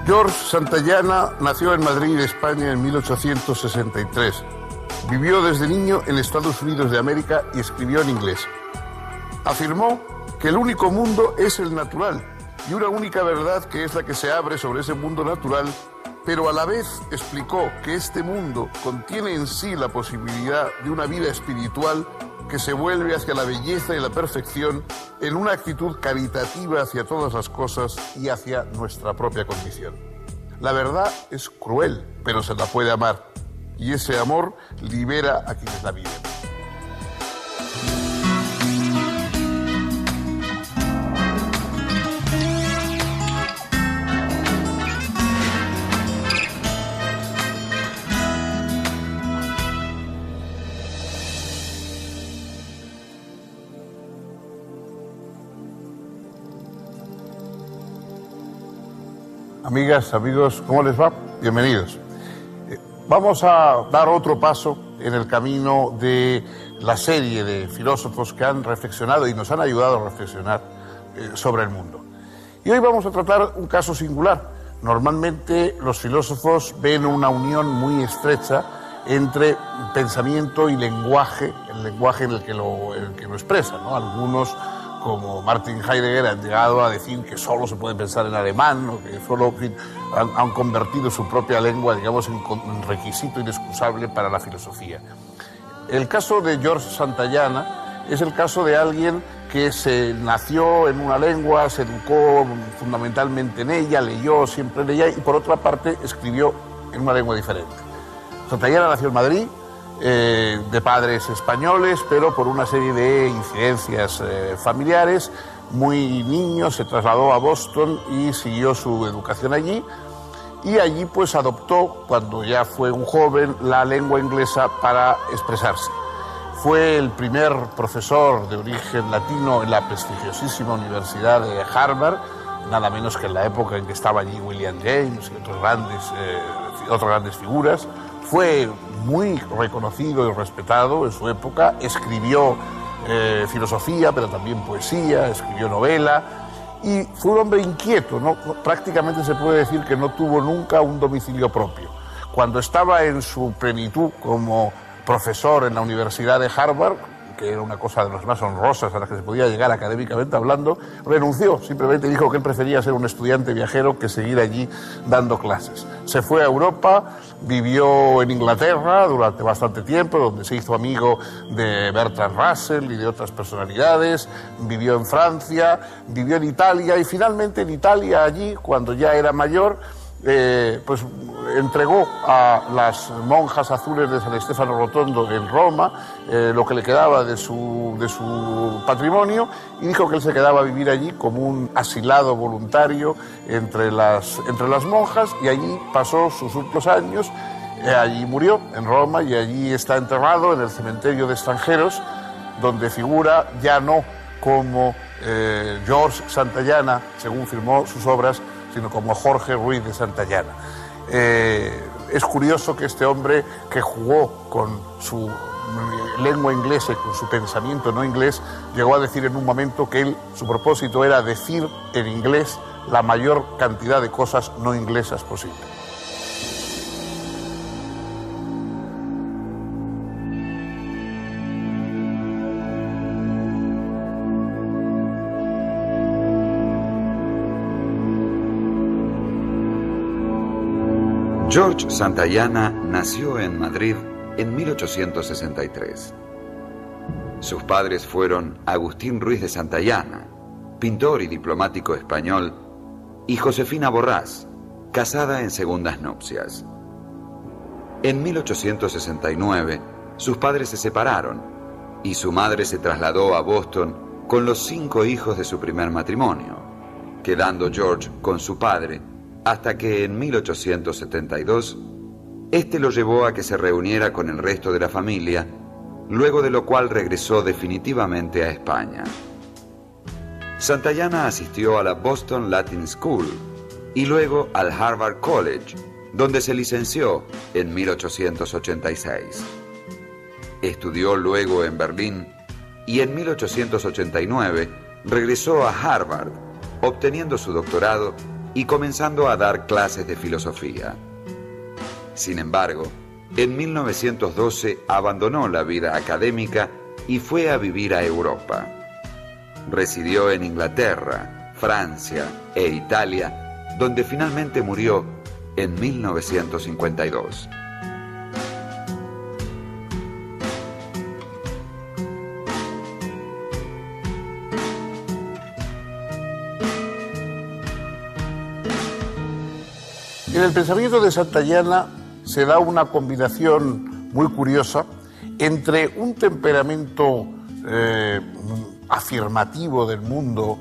George Santayana nació en Madrid, España, en 1863. Vivió desde niño en Estados Unidos de América y escribió en inglés. Afirmó que el único mundo es el natural y una única verdad que es la que se abre sobre ese mundo natural, pero a la vez explicó que este mundo contiene en sí la posibilidad de una vida espiritual que se vuelve hacia la belleza y la perfección en una actitud caritativa hacia todas las cosas y hacia nuestra propia condición. La verdad es cruel, pero se la puede amar, y ese amor libera a quienes la viven. Amigas, amigos, ¿cómo les va? Bienvenidos. Vamos a dar otro paso en el camino de la serie de filósofos que han reflexionado y nos han ayudado a reflexionar sobre el mundo. Y hoy vamos a tratar un caso singular. Normalmente los filósofos ven una unión muy estrecha entre pensamiento y lenguaje, el lenguaje en el que lo expresan, ¿no? Algunos, como Martin Heidegger, han llegado a decir que solo se puede pensar en alemán, o que solo, en fin, han convertido su propia lengua, digamos, en requisito inexcusable para la filosofía. El caso de George Santayana es el caso de alguien que se nació en una lengua, se educó fundamentalmente en ella, leyó siempre en ella y por otra parte escribió en una lengua diferente. Santayana nació en Madrid, de padres españoles, pero por una serie de incidencias familiares, muy niño se trasladó a Boston y siguió su educación allí, y allí pues adoptó, cuando ya fue un joven, la lengua inglesa para expresarse. Fue el primer profesor de origen latino en la prestigiosísima Universidad de Harvard, nada menos que en la época en que estaba allí William James y otras grandes figuras. Fue muy reconocido y respetado en su época, escribió filosofía, pero también poesía, escribió novela, y fue un hombre inquieto, ¿no? Prácticamente se puede decir que no tuvo nunca un domicilio propio. Cuando estaba en su plenitud como profesor en la Universidad de Harvard, que era una cosa de las más honrosas a las que se podía llegar académicamente hablando, renunció, simplemente dijo que él prefería ser un estudiante viajero que seguir allí dando clases. Se fue a Europa, vivió en Inglaterra durante bastante tiempo, donde se hizo amigo de Bertrand Russell y de otras personalidades, vivió en Francia, vivió en Italia y finalmente en Italia allí, cuando ya era mayor, pues entregó a las monjas azules de San Stefano Rotondo en Roma lo que le quedaba de su patrimonio y dijo que él se quedaba a vivir allí como un asilado voluntario entre las monjas, y allí pasó sus últimos años. Allí murió en Roma y allí está enterrado en el cementerio de extranjeros, donde figura ya no como George Santayana, según firmó sus obras, sino como Jorge Ruiz de Santayana. Es curioso que este hombre, que jugó con su lengua inglesa y con su pensamiento no inglés, llegó a decir en un momento que su propósito era decir en inglés la mayor cantidad de cosas no inglesas posible. George Santayana nació en Madrid en 1863. Sus padres fueron Agustín Ruiz de Santayana, pintor y diplomático español, y Josefina Borrás, casada en segundas nupcias. En 1869, sus padres se separaron y su madre se trasladó a Boston con los 5 hijos de su primer matrimonio, quedando George con su padre hasta que en 1872 este lo llevó a que se reuniera con el resto de la familia, luego de lo cual regresó definitivamente a España. Santayana asistió a la Boston Latin School y luego al Harvard College, donde se licenció en 1886. Estudió luego en Berlín y en 1889 regresó a Harvard, obteniendo su doctorado y comenzando a dar clases de filosofía. Sin embargo, en 1912 abandonó la vida académica y fue a vivir a Europa. Residió en Inglaterra, Francia e Italia, donde finalmente murió en 1952. En el pensamiento de Santayana se da una combinación muy curiosa entre un temperamento afirmativo del mundo,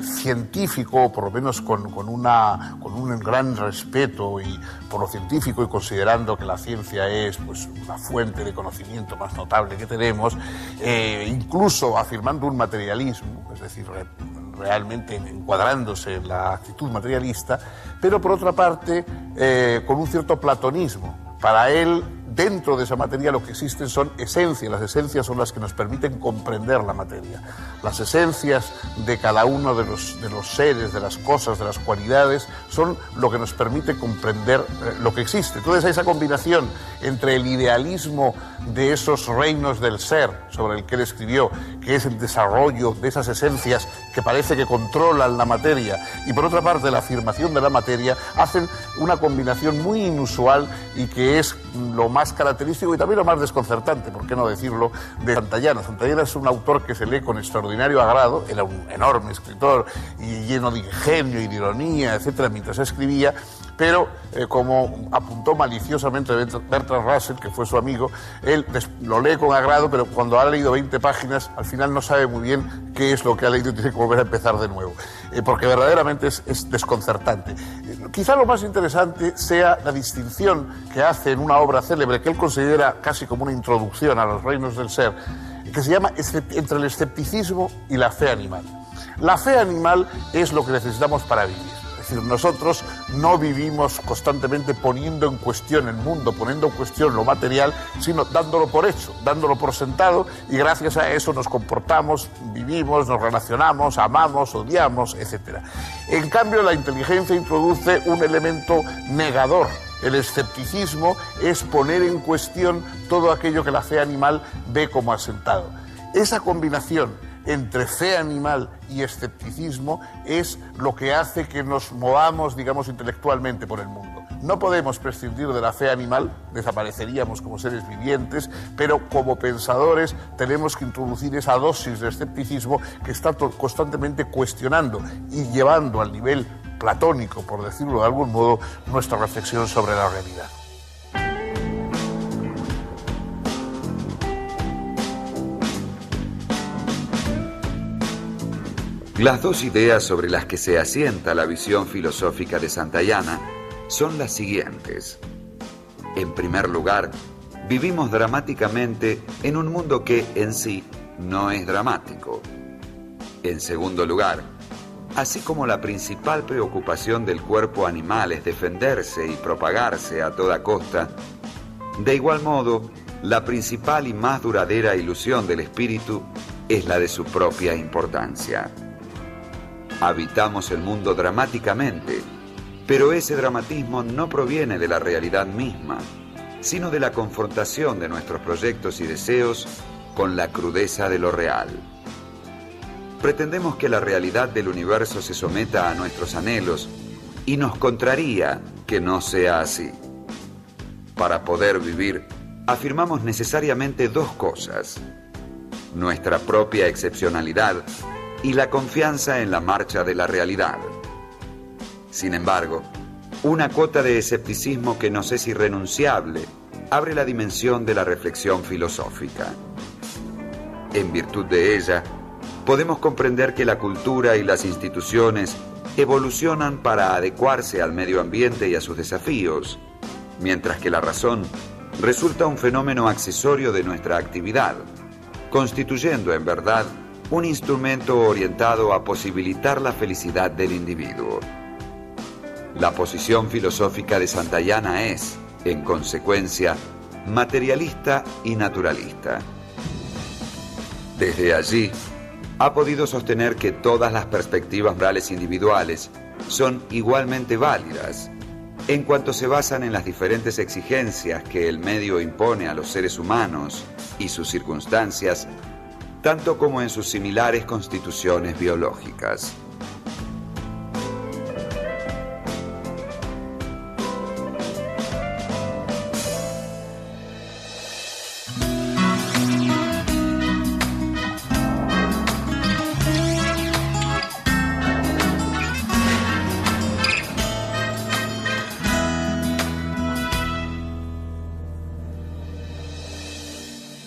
científico, por lo menos con un gran respeto y por lo científico, y considerando que la ciencia es pues una fuente de conocimiento más notable que tenemos, incluso afirmando un materialismo, es decir, realmente encuadrándose en la actitud materialista, pero por otra parte con un cierto platonismo. Para él, dentro de esa materia lo que existen son esencias. Las esencias son las que nos permiten comprender la materia. Las esencias de cada uno de los seres, de las cosas, de las cualidades, son lo que nos permite comprender lo que existe. Entonces, esa combinación entre el idealismo de esos reinos del ser sobre el que él escribió, que es el desarrollo de esas esencias que parece que controlan la materia, y por otra parte la afirmación de la materia, hacen una combinación muy inusual y que es lo más característico y también lo más desconcertante, por qué no decirlo, de Santayana. Santayana es un autor que se lee con extraordinario agrado, era un enorme escritor y lleno de ingenio y de ironía, etcétera, mientras escribía, pero como apuntó maliciosamente Bertrand Russell, que fue su amigo, él lo lee con agrado, pero cuando ha leído 20 páginas, al final no sabe muy bien qué es lo que ha leído y tiene que volver a empezar de nuevo, porque verdaderamente es desconcertante. Quizá lo más interesante sea la distinción que hace en una obra célebre que él considera casi como una introducción a los reinos del ser, que se llama Entre el escepticismo y la fe animal. La fe animal es lo que necesitamos para vivir. Es decir, nosotros no vivimos constantemente poniendo en cuestión el mundo, poniendo en cuestión lo material, sino dándolo por hecho, dándolo por sentado, y gracias a eso nos comportamos, vivimos, nos relacionamos, amamos, odiamos, etc. En cambio, la inteligencia introduce un elemento negador. El escepticismo es poner en cuestión todo aquello que la fe animal ve como asentado. Esa combinación entre fe animal y escepticismo es lo que hace que nos movamos, digamos, intelectualmente por el mundo. No podemos prescindir de la fe animal, desapareceríamos como seres vivientes, pero como pensadores tenemos que introducir esa dosis de escepticismo que está constantemente cuestionando y llevando al nivel platónico, por decirlo de algún modo, nuestra reflexión sobre la realidad. Las dos ideas sobre las que se asienta la visión filosófica de Santayana son las siguientes. En primer lugar, vivimos dramáticamente en un mundo que en sí no es dramático. En segundo lugar, así como la principal preocupación del cuerpo animal es defenderse y propagarse a toda costa, de igual modo, la principal y más duradera ilusión del espíritu es la de su propia importancia. Habitamos el mundo dramáticamente, pero ese dramatismo no proviene de la realidad misma, sino de la confrontación de nuestros proyectos y deseos con la crudeza de lo real. Pretendemos que la realidad del universo se someta a nuestros anhelos y nos contraría que no sea así. Para poder vivir, afirmamos necesariamente dos cosas: nuestra propia excepcionalidad y la confianza en la marcha de la realidad. Sin embargo, una cuota de escepticismo que nos es irrenunciable abre la dimensión de la reflexión filosófica. En virtud de ella, podemos comprender que la cultura y las instituciones evolucionan para adecuarse al medio ambiente y a sus desafíos, mientras que la razón resulta un fenómeno accesorio de nuestra actividad, constituyendo en verdad un instrumento orientado a posibilitar la felicidad del individuo. La posición filosófica de Santayana es, en consecuencia, materialista y naturalista. Desde allí, ha podido sostener que todas las perspectivas morales individuales son igualmente válidas, en cuanto se basan en las diferentes exigencias que el medio impone a los seres humanos y sus circunstancias, tanto como en sus similares constituciones biológicas.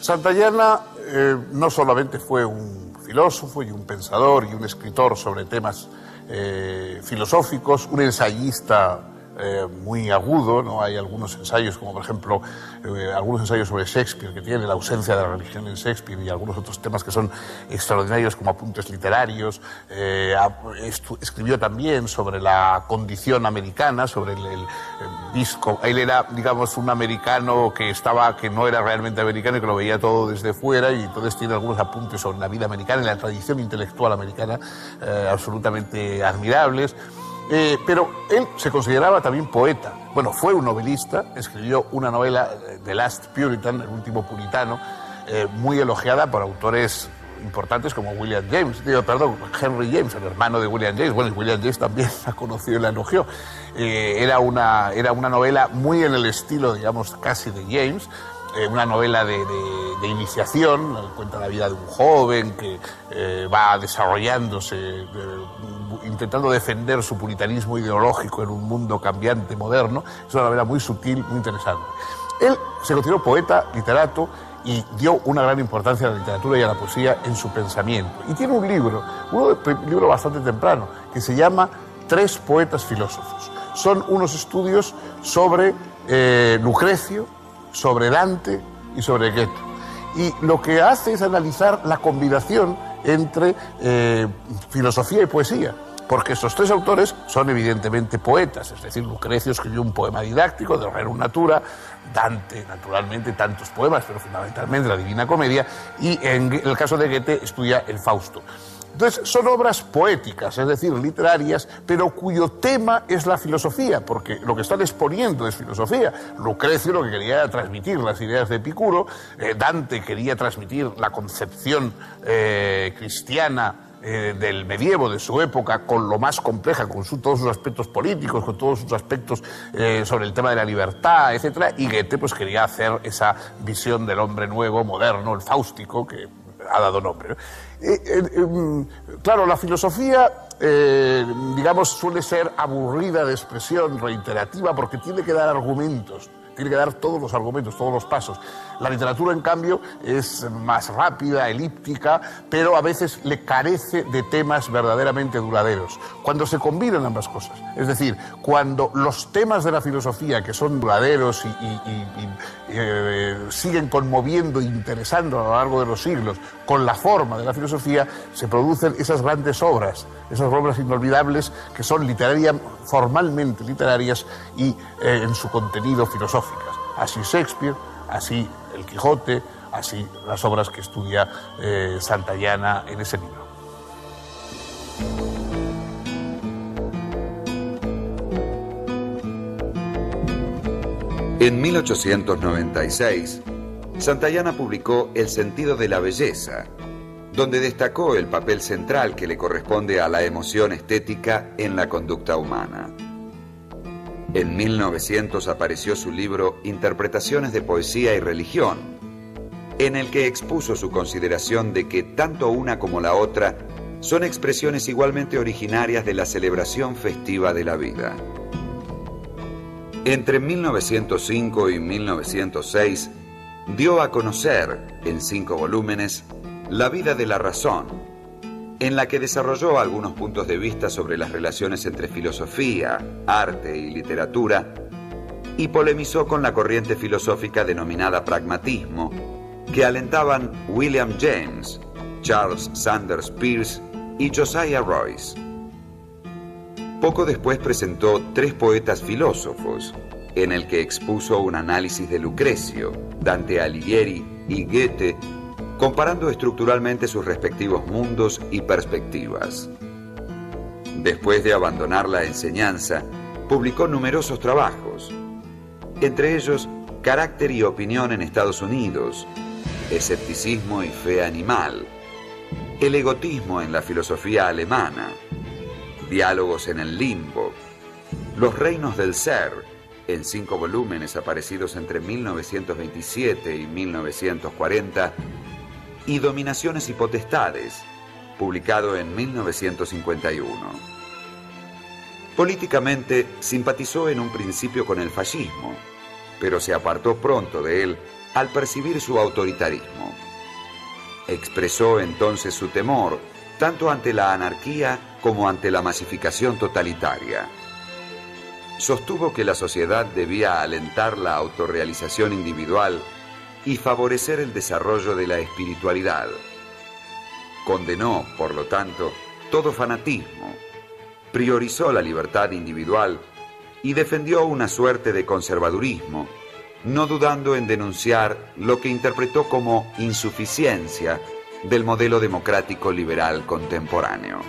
Santayana no solamente fue un filósofo y un pensador y un escritor sobre temas filosóficos, un ensayista muy agudo, ¿no? Hay algunos ensayos, como por ejemplo algunos ensayos sobre Shakespeare, que tiene la ausencia de la religión en Shakespeare, y algunos otros temas que son extraordinarios, como apuntes literarios. Escribió también sobre la condición americana, sobre el disco. Él era, digamos, un americano que no era realmente americano y que lo veía todo desde fuera, y entonces tiene algunos apuntes sobre la vida americana y la tradición intelectual americana absolutamente admirables. Pero él se consideraba también poeta. Bueno, fue un novelista, escribió una novela, The Last Puritan, el último puritano, muy elogiada por autores importantes como Henry James, el hermano de William James. Bueno, William James también la conoció y la elogió. Era una novela muy en el estilo, digamos, casi de James, una novela de iniciación. Cuenta la vida de un joven que va desarrollándose, intentando defender su puritanismo ideológico en un mundo cambiante, moderno. Es una novela muy sutil, muy interesante. Él se consideró poeta, literato, y dio una gran importancia a la literatura y a la poesía en su pensamiento. Y tiene un libro bastante temprano, que se llama Tres poetas filósofos. Son unos estudios sobre Lucrecio, sobre Dante y sobre Goethe. Y lo que hace es analizar la combinación entre filosofía y poesía, porque estos tres autores son evidentemente poetas. Es decir, Lucrecio escribió un poema didáctico de Rerum Natura, Dante, naturalmente, tantos poemas, pero fundamentalmente la Divina Comedia, y en el caso de Goethe estudia el Fausto. Entonces, son obras poéticas, es decir, literarias, pero cuyo tema es la filosofía, porque lo que están exponiendo es filosofía. Lucrecio lo que quería era transmitir las ideas de Epicuro, Dante quería transmitir la concepción cristiana del medievo, de su época, con lo más compleja, con todos sus aspectos políticos, con todos sus aspectos sobre el tema de la libertad, etc. Y Goethe pues quería hacer esa visión del hombre nuevo, moderno, el fáustico, que ha dado nombre. Claro, la filosofía, digamos, suele ser aburrida de expresión, reiterativa, porque tiene que dar argumentos. Tiene que dar todos los argumentos, todos los pasos. La literatura, en cambio, es más rápida, elíptica, pero a veces le carece de temas verdaderamente duraderos. Cuando se combinan ambas cosas, es decir, cuando los temas de la filosofía, que son duraderos y siguen conmoviendo e interesando a lo largo de los siglos, con la forma de la filosofía, se producen esas grandes obras, esas obras inolvidables que son formalmente literarias y en su contenido filosóficas. Así Shakespeare, así El Quijote, así las obras que estudia Santayana en ese libro. En 1896, Santayana publicó El sentido de la belleza, donde destacó el papel central que le corresponde a la emoción estética en la conducta humana. En 1900 apareció su libro Interpretaciones de Poesía y Religión, en el que expuso su consideración de que tanto una como la otra son expresiones igualmente originarias de la celebración festiva de la vida. Entre 1905 y 1906 dio a conocer, en 5 volúmenes, La vida de la razón, en la que desarrolló algunos puntos de vista sobre las relaciones entre filosofía, arte y literatura, y polemizó con la corriente filosófica denominada pragmatismo, que alentaban William James, Charles Sanders Peirce y Josiah Royce. Poco después presentó Tres poetas filósofos, en el que expuso un análisis de Lucrecio, Dante Alighieri y Goethe, comparando estructuralmente sus respectivos mundos y perspectivas. Después de abandonar la enseñanza, publicó numerosos trabajos, entre ellos Carácter y opinión en Estados Unidos, Escepticismo y fe animal, El egotismo en la filosofía alemana, Diálogos en el limbo, Los reinos del ser, en 5 volúmenes aparecidos entre 1927 y 1940, y Dominaciones y potestades, publicado en 1951. Políticamente simpatizó en un principio con el fascismo, pero se apartó pronto de él al percibir su autoritarismo. Expresó entonces su temor tanto ante la anarquía como ante la masificación totalitaria. Sostuvo que la sociedad debía alentar la autorrealización individual y favorecer el desarrollo de la espiritualidad. Condenó, por lo tanto, todo fanatismo, priorizó la libertad individual y defendió una suerte de conservadurismo, no dudando en denunciar lo que interpretó como insuficiencia del modelo democrático liberal contemporáneo.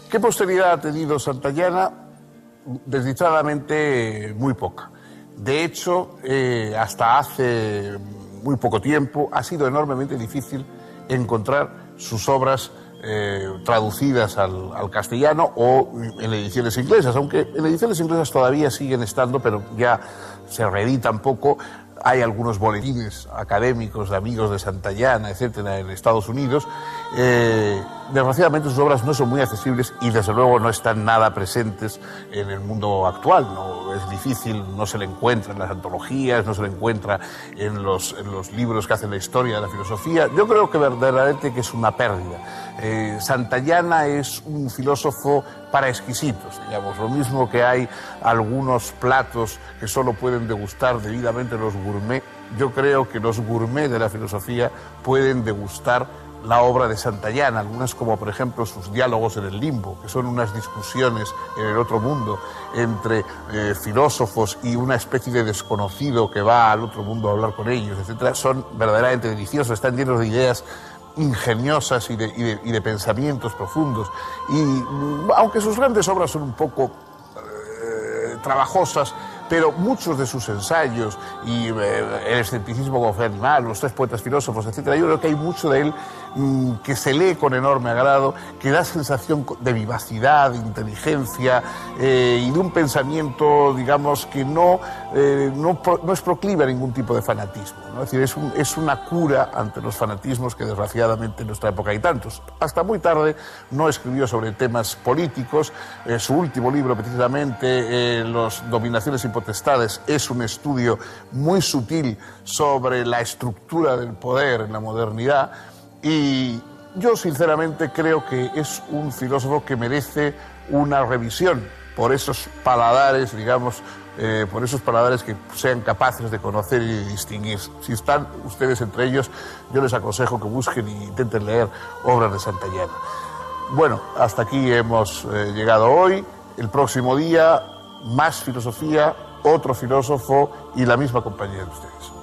¿Qué posteridad ha tenido Santayana? Desdichadamente muy poca. De hecho, hasta hace muy poco tiempo ha sido enormemente difícil encontrar sus obras traducidas al castellano o en ediciones inglesas, aunque en ediciones inglesas todavía siguen estando, pero ya se reeditan poco. Hay algunos boletines académicos de amigos de Santayana, etcétera, en Estados Unidos. Desgraciadamente sus obras no son muy accesibles y desde luego no están nada presentes en el mundo actual. No, es difícil, no se le encuentra en las antologías, no se le encuentra en los libros que hacen la historia de la filosofía. Yo creo que verdaderamente que es una pérdida. Santayana es un filósofo para exquisitos, digamos, lo mismo que hay algunos platos que solo pueden degustar debidamente los gourmet. Yo creo que los gourmet de la filosofía pueden degustar la obra de Santayana, algunas como por ejemplo sus Diálogos en el limbo, que son unas discusiones en el otro mundo entre filósofos y una especie de desconocido que va al otro mundo a hablar con ellos, etcétera. Son verdaderamente deliciosos, están llenos de ideas ingeniosas y de pensamientos profundos. Y aunque sus grandes obras son un poco trabajosas, pero muchos de sus ensayos y el escepticismo como fe animal, los 3 poetas filósofos, etcétera, yo creo que hay mucho de él que se lee con enorme agrado, que da sensación de vivacidad, de inteligencia y de un pensamiento, digamos, que no es proclive a ningún tipo de fanatismo, ¿no? Es decir, es una cura ante los fanatismos que desgraciadamente en nuestra época hay tantos. Hasta muy tarde no escribió sobre temas políticos. Su último libro, precisamente, Los Dominaciones y potestades, es un estudio muy sutil sobre la estructura del poder en la modernidad. Y yo sinceramente creo que es un filósofo que merece una revisión por esos paladares, digamos, por esos paladares que sean capaces de conocer y de distinguir. Si están ustedes entre ellos, yo les aconsejo que busquen e intenten leer obras de Santayana. Bueno, hasta aquí hemos llegado hoy. El próximo día, más filosofía, otro filósofo y la misma compañía de ustedes.